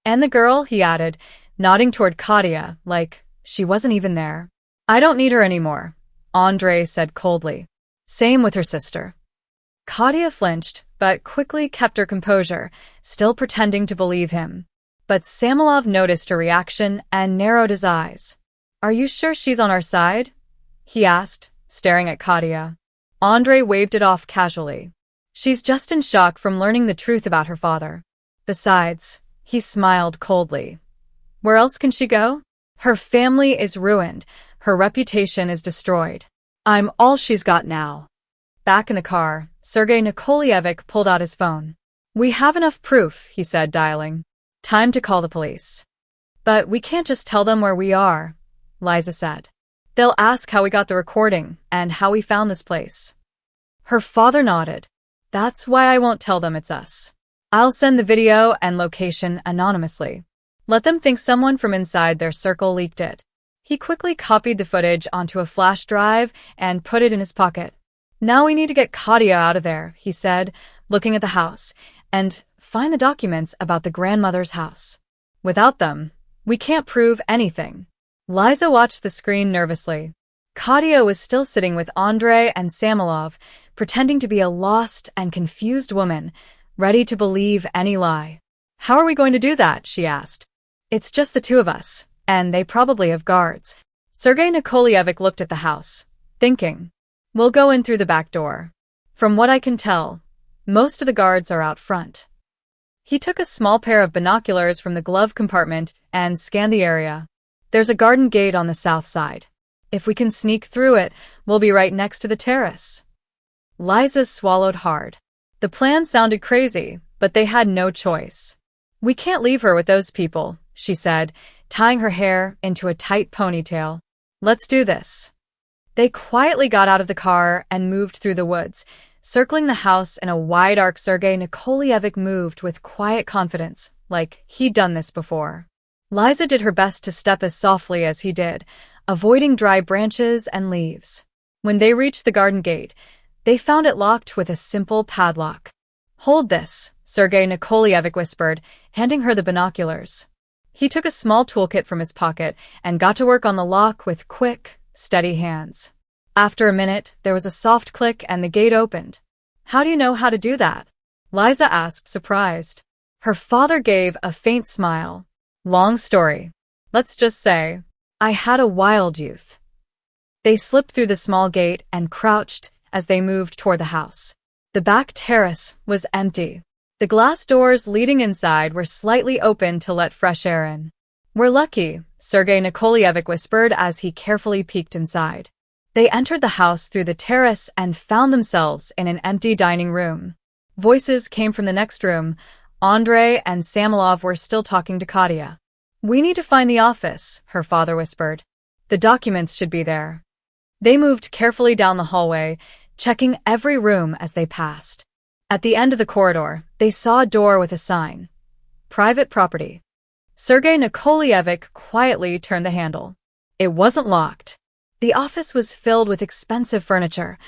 And the girl, he added, nodding toward Katya, like she wasn't even there. I don't need her anymore, Andre said coldly. Same with her sister. Katya flinched, but quickly kept her composure, still pretending to believe him. But Samilov noticed her reaction and narrowed his eyes. Are you sure she's on our side? He asked, staring at Katya. Andre waved it off casually. She's just in shock from learning the truth about her father. Besides, he smiled coldly. Where else can she go? Her family is ruined. Her reputation is destroyed. I'm all she's got now. Back in the car, Sergei Nikolaevich pulled out his phone. We have enough proof, he said, dialing. Time to call the police. But we can't just tell them where we are, Liza said. They'll ask how we got the recording and how we found this place. Her father nodded. That's why I won't tell them it's us. I'll send the video and location anonymously. Let them think someone from inside their circle leaked it. He quickly copied the footage onto a flash drive and put it in his pocket. Now we need to get Katya out of there, he said, looking at the house, and find the documents about the grandmother's house. Without them, we can't prove anything. Liza watched the screen nervously. Katya was still sitting with Andre and Samilov, pretending to be a lost and confused woman, ready to believe any lie. How are we going to do that? She asked. It's just the two of us, and they probably have guards. Sergei Nikolaevich looked at the house, thinking, we'll go in through the back door. From what I can tell, most of the guards are out front. He took a small pair of binoculars from the glove compartment and scanned the area. There's a garden gate on the south side. If we can sneak through it, we'll be right next to the terrace. Liza swallowed hard. The plan sounded crazy, but they had no choice. We can't leave her with those people, she said, tying her hair into a tight ponytail. Let's do this. They quietly got out of the car and moved through the woods, circling the house in a wide arc. Sergei Nikolaevich moved with quiet confidence, like he'd done this before. Liza did her best to step as softly as he did, avoiding dry branches and leaves. When they reached the garden gate, they found it locked with a simple padlock. Hold this, Sergei Nikolaevich whispered, handing her the binoculars. He took a small toolkit from his pocket and got to work on the lock with quick, steady hands. After a minute, there was a soft click and the gate opened. How do you know how to do that? Liza asked, surprised. Her father gave a faint smile. Long story. Let's just say, I had a wild youth. They slipped through the small gate and crouched as they moved toward the house. The back terrace was empty. The glass doors leading inside were slightly open to let fresh air in. We're lucky, Sergei Nikolaevich whispered as he carefully peeked inside. They entered the house through the terrace and found themselves in an empty dining room. Voices came from the next room. Andre and Samilov were still talking to Katya. We need to find the office, her father whispered. The documents should be there. They moved carefully down the hallway, checking every room as they passed. At the end of the corridor, they saw a door with a sign. Private property. Sergei Nikolaevich quietly turned the handle. It wasn't locked. The office was filled with expensive furniture,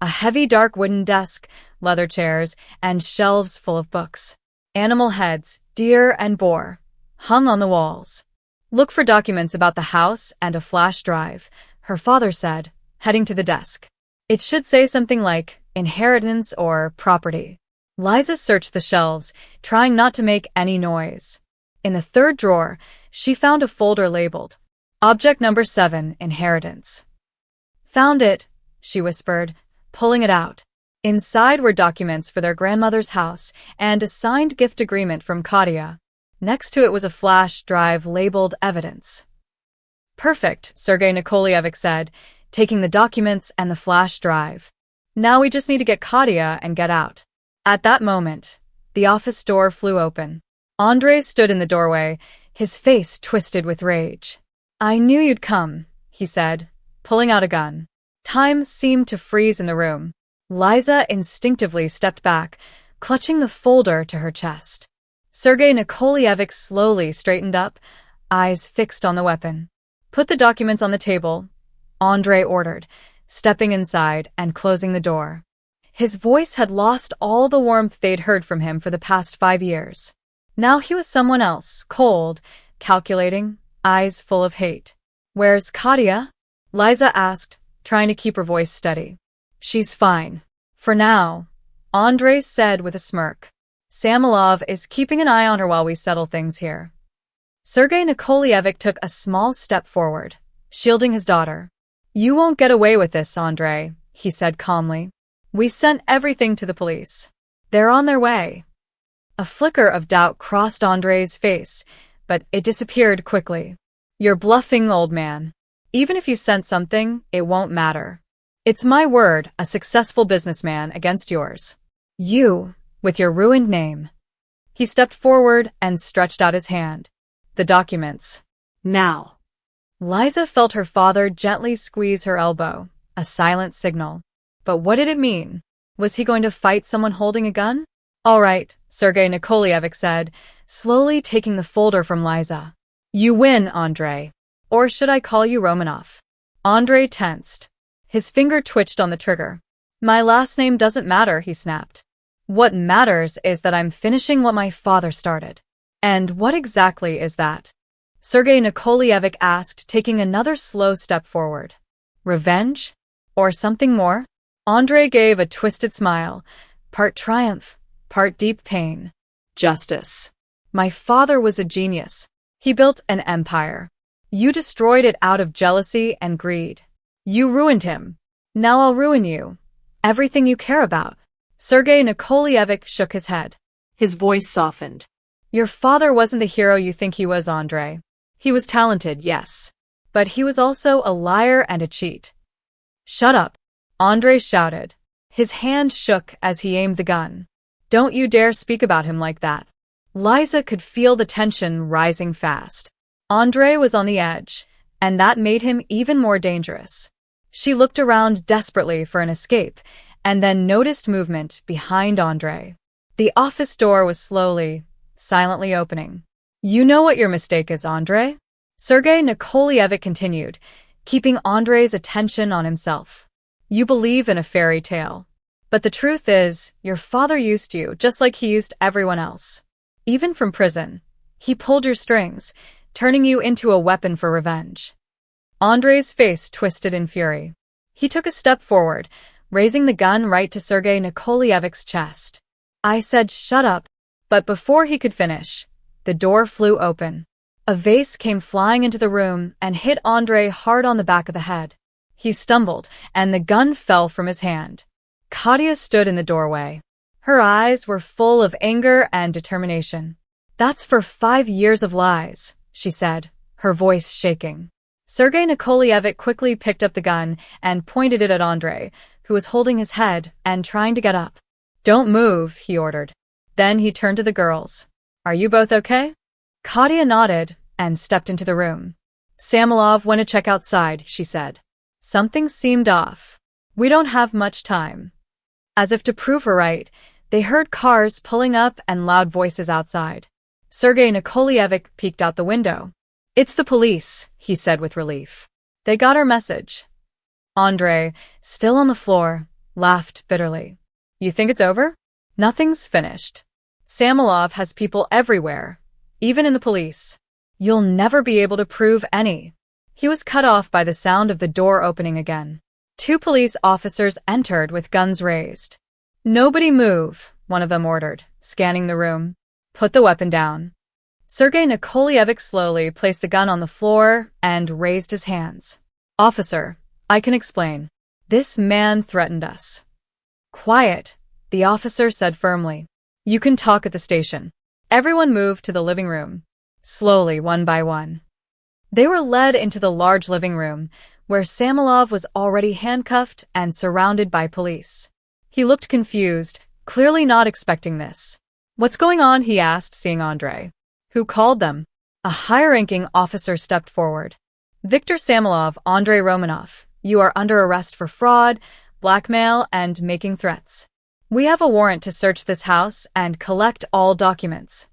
a heavy dark wooden desk, leather chairs, and shelves full of books. Animal heads, deer and boar, hung on the walls. Look for documents about the house and a flash drive, her father said, heading to the desk. It should say something like inheritance or property. Liza searched the shelves, trying not to make any noise. In the third drawer, she found a folder labeled Object Number 7, Inheritance. Found it, she whispered, pulling it out. Inside were documents for their grandmother's house and a signed gift agreement from Katya. Next to it was a flash drive labeled Evidence. Perfect, Sergei Nikolaevich said, taking the documents and the flash drive. Now we just need to get Katya and get out. At that moment, the office door flew open. Andrei stood in the doorway, his face twisted with rage. I knew you'd come, he said, pulling out a gun. Time seemed to freeze in the room. Liza instinctively stepped back, clutching the folder to her chest. Sergei Nikolaevich slowly straightened up, eyes fixed on the weapon. Put the documents on the table, Andrei ordered, stepping inside and closing the door. His voice had lost all the warmth they'd heard from him for the past 5 years. Now he was someone else, cold, calculating, eyes full of hate. Where's Katya? Liza asked, trying to keep her voice steady. She's fine. For now, Andrei said with a smirk. Samilov is keeping an eye on her while we settle things here. Sergei Nikolaevich took a small step forward, shielding his daughter. You won't get away with this, Andrei, he said calmly. We sent everything to the police. They're on their way. A flicker of doubt crossed Andrei's face, but it disappeared quickly. You're bluffing, old man. Even if you sent something, it won't matter. It's my word, a successful businessman, against yours. You, with your ruined name. He stepped forward and stretched out his hand. The documents. Now. Liza felt her father gently squeeze her elbow, a silent signal. But what did it mean? Was he going to fight someone holding a gun? All right, Sergei Nikolaevich said, slowly taking the folder from Liza. You win, Andrei. Or should I call you Romanov? Andrei tensed. His finger twitched on the trigger. My last name doesn't matter, he snapped. What matters is that I'm finishing what my father started. And what exactly is that? Sergei Nikolaevich asked, taking another slow step forward. Revenge? Or something more? Andrei gave a twisted smile, part triumph, part deep pain. Justice. My father was a genius. He built an empire. You destroyed it out of jealousy and greed. You ruined him. Now I'll ruin you. Everything you care about. Sergei Nikolaevich shook his head. His voice softened. Your father wasn't the hero you think he was, Andrei. He was talented, yes. But he was also a liar and a cheat. Shut up, Andrei shouted. His hand shook as he aimed the gun. Don't you dare speak about him like that. Liza could feel the tension rising fast. Andrei was on the edge, and that made him even more dangerous. She looked around desperately for an escape, and then noticed movement behind Andrei. The office door was slowly, silently opening. You know what your mistake is, Andrei? Sergei Nikolaevich continued, keeping Andrei's attention on himself. You believe in a fairy tale. But the truth is, your father used you just like he used everyone else. Even from prison, he pulled your strings, turning you into a weapon for revenge. Andrei's face twisted in fury. He took a step forward, raising the gun right to Sergei Nikolaevich's chest. I said shut up, but before he could finish, the door flew open. A vase came flying into the room and hit Andrei hard on the back of the head. He stumbled, and the gun fell from his hand. Katya stood in the doorway. Her eyes were full of anger and determination. That's for 5 years of lies, she said, her voice shaking. Sergei Nikolaevich quickly picked up the gun and pointed it at Andrei, who was holding his head and trying to get up. Don't move, he ordered. Then he turned to the girls. Are you both okay? Katya nodded and stepped into the room. Samilov went to check outside, she said. Something seemed off. We don't have much time. As if to prove her right, they heard cars pulling up and loud voices outside. Sergei Nikolaevich peeked out the window. It's the police, he said with relief. They got our message. Andre, still on the floor, laughed bitterly. You think it's over? Nothing's finished. Samilov has people everywhere, even in the police. You'll never be able to prove any. He was cut off by the sound of the door opening again. 2 police officers entered with guns raised. Nobody move, one of them ordered, scanning the room. Put the weapon down. Sergei Nikolaevich slowly placed the gun on the floor and raised his hands. Officer, I can explain. This man threatened us. Quiet, the officer said firmly. You can talk at the station. Everyone moved to the living room. Slowly, one by one. They were led into the large living room, where Samilov was already handcuffed and surrounded by police. He looked confused, clearly not expecting this. What's going on? He asked, seeing Andre. Who called them? A high-ranking officer stepped forward. Viktor Samilov, Andrei Romanov, you are under arrest for fraud, blackmail, and making threats. We have a warrant to search this house and collect all documents.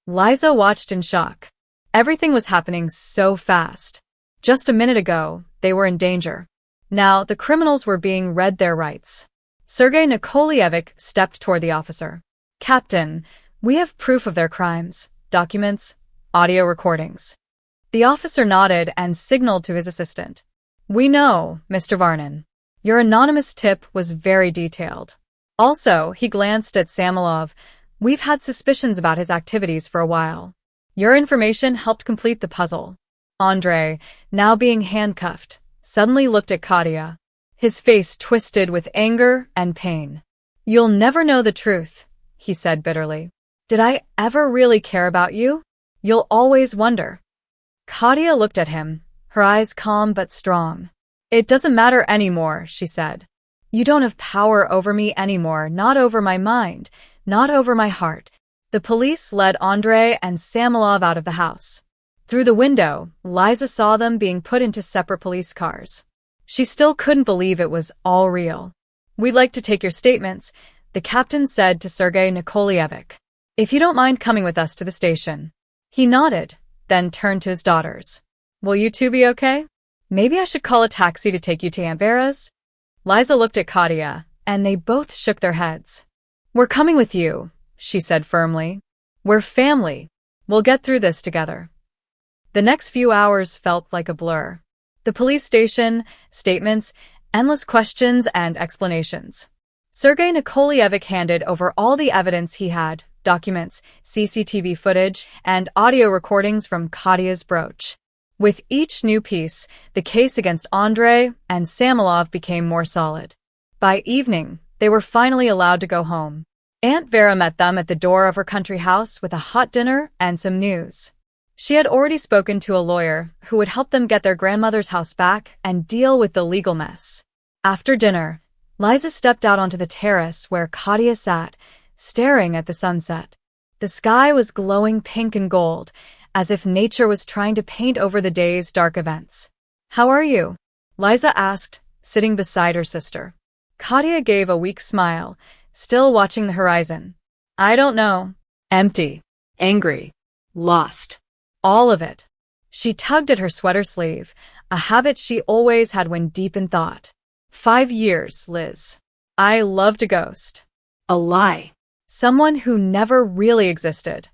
Liza watched in shock. Everything was happening so fast. Just a minute ago, they were in danger. Now, the criminals were being read their rights. Sergei Nikolaevich stepped toward the officer. Captain, we have proof of their crimes, documents, audio recordings. The officer nodded and signaled to his assistant. We know, Mr. Varnon. Your anonymous tip was very detailed. Also, he glanced at Samilov. We've had suspicions about his activities for a while. Your information helped complete the puzzle. Andre, now being handcuffed, suddenly looked at Katya. His face twisted with anger and pain. You'll never know the truth, he said bitterly. Did I ever really care about you? You'll always wonder. Katya looked at him, her eyes calm but strong. It doesn't matter anymore, she said. You don't have power over me anymore, not over my mind, not over my heart. The police led Andre and Samilov out of the house. Through the window, Liza saw them being put into separate police cars. She still couldn't believe it was all real. We'd like to take your statements, the captain said to Sergei Nikolaevich. If you don't mind coming with us to the station. He nodded, then turned to his daughters. Will you two be okay? Maybe I should call a taxi to take you to Aunt Vera's? Liza looked at Katya, and they both shook their heads. We're coming with you, she said firmly. We're family. We'll get through this together. The next few hours felt like a blur. The police station, statements, endless questions and explanations. Sergei Nikolaevich handed over all the evidence he had, documents, CCTV footage, and audio recordings from Katya's brooch. With each new piece, the case against Andre and Samilov became more solid. By evening, they were finally allowed to go home. Aunt Vera met them at the door of her country house with a hot dinner and some news. She had already spoken to a lawyer who would help them get their grandmother's house back and deal with the legal mess. After dinner, Liza stepped out onto the terrace where Katya sat, staring at the sunset. The sky was glowing pink and gold, as if nature was trying to paint over the day's dark events. How are you? Liza asked, sitting beside her sister. Katya gave a weak smile, still watching the horizon. I don't know. Empty. Angry. Lost. All of it. She tugged at her sweater sleeve, a habit she always had when deep in thought. 5 years, Liz. I loved a ghost. A lie. Someone who never really existed.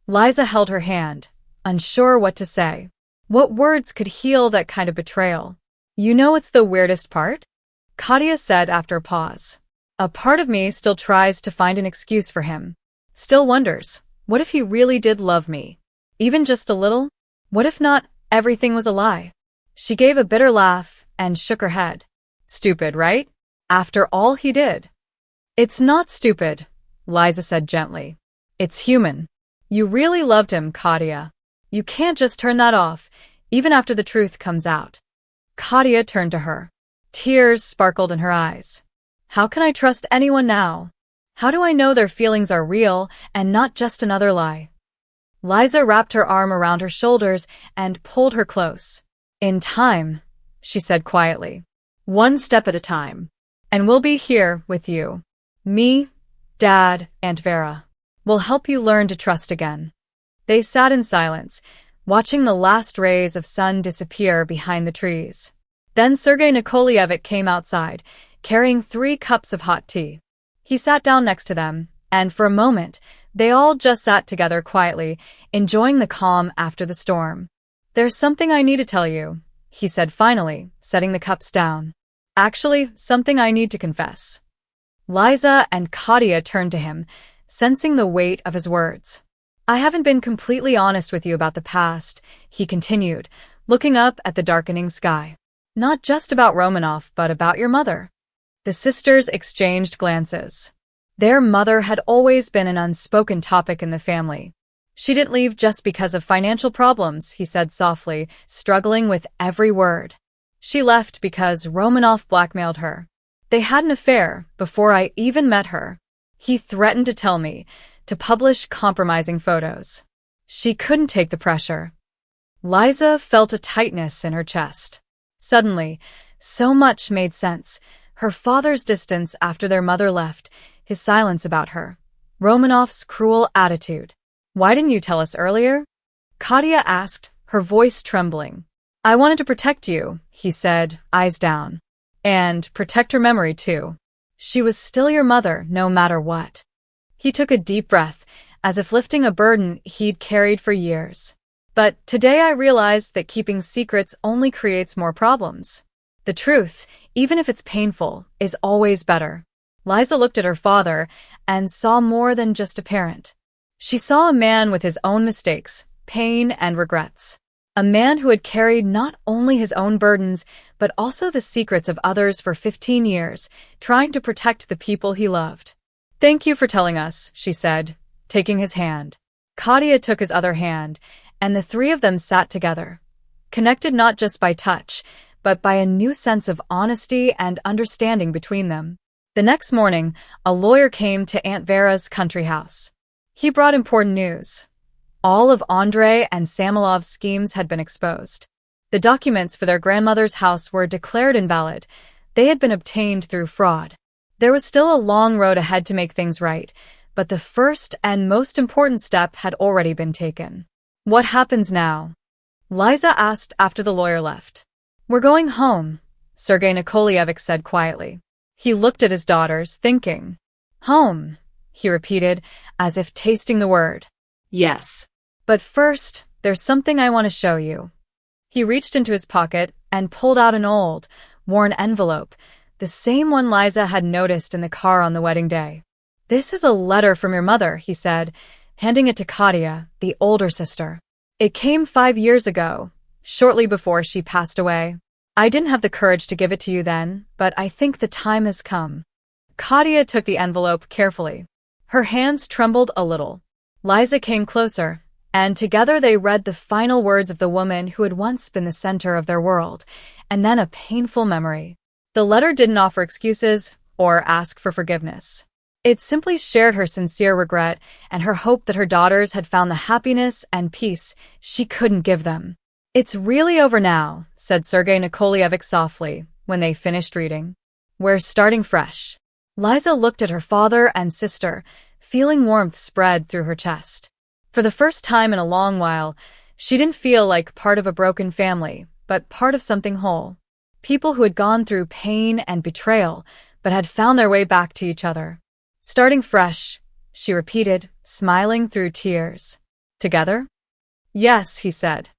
Liza held her hand, unsure what to say. What words could heal that kind of betrayal? You know what's the weirdest part? Katya said after a pause. A part of me still tries to find an excuse for him. Still wonders, what if he really did love me? Even just a little? What if not everything was a lie? She gave a bitter laugh and shook her head. Stupid, right? After all he did. It's not stupid, Liza said gently. It's human. You really loved him, Katya. You can't just turn that off, even after the truth comes out. Katya turned to her. Tears sparkled in her eyes. How can I trust anyone now? How do I know their feelings are real and not just another lie? Liza wrapped her arm around her shoulders and pulled her close. In time, she said quietly. One step at a time. And we'll be here with you. Me, Dad, Aunt Vera. We'll help you learn to trust again. They sat in silence, watching the last rays of sun disappear behind the trees. Then Sergei Nikolaevich came outside, carrying 3 cups of hot tea. He sat down next to them, and for a moment, they all just sat together quietly, enjoying the calm after the storm. "There's something I need to tell you," he said finally, setting the cups down. "Actually, something I need to confess." Liza and Katya turned to him, sensing the weight of his words. "I haven't been completely honest with you about the past," he continued, looking up at the darkening sky. "Not just about Romanov, but about your mother." The sisters exchanged glances. Their mother had always been an unspoken topic in the family. "She didn't leave just because of financial problems," he said softly, struggling with every word. "She left because Romanov blackmailed her. They had an affair before I even met her. He threatened to tell me, to publish compromising photos. She couldn't take the pressure." Liza felt a tightness in her chest. Suddenly, so much made sense. Her father's distance after their mother left, his silence about her, Romanov's cruel attitude. "Why didn't you tell us earlier?" Katya asked, her voice trembling. "I wanted to protect you," he said, eyes down. "And protect her memory, too. She was still your mother, no matter what." He took a deep breath, as if lifting a burden he'd carried for years. "But today I realized that keeping secrets only creates more problems. The truth, even if it's painful, is always better." Liza looked at her father and saw more than just a parent. She saw a man with his own mistakes, pain, and regrets. A man who had carried not only his own burdens, but also the secrets of others for 15 years, trying to protect the people he loved. "Thank you for telling us," she said, taking his hand. Katya took his other hand, and the 3 of them sat together, connected not just by touch, but by a new sense of honesty and understanding between them. The next morning, a lawyer came to Aunt Vera's country house. He brought important news. All of Andrei and Samolov's schemes had been exposed. The documents for their grandmother's house were declared invalid. They had been obtained through fraud. There was still a long road ahead to make things right, but the first and most important step had already been taken. "What happens now?" Liza asked after the lawyer left. "We're going home," Sergei Nikolaevich said quietly. He looked at his daughters, thinking. "Home," he repeated, as if tasting the word. Yes. "But first, there's something I want to show you." He reached into his pocket and pulled out an old, worn envelope, the same one Liza had noticed in the car on the wedding day. "This is a letter from your mother," he said, handing it to Katya, the older sister. "It came 5 years ago, shortly before she passed away. I didn't have the courage to give it to you then, but I think the time has come." Katya took the envelope carefully. Her hands trembled a little. Liza came closer, and together they read the final words of the woman who had once been the center of their world, and then a painful memory. The letter didn't offer excuses or ask for forgiveness. It simply shared her sincere regret and her hope that her daughters had found the happiness and peace she couldn't give them. "It's really over now," said Sergei Nikolaevich softly, when they finished reading. "We're starting fresh." Liza looked at her father and sister, feeling warmth spread through her chest. For the first time in a long while, she didn't feel like part of a broken family, but part of something whole. People who had gone through pain and betrayal, but had found their way back to each other. "Starting fresh," she repeated, smiling through tears. "Together?" "Yes," he said.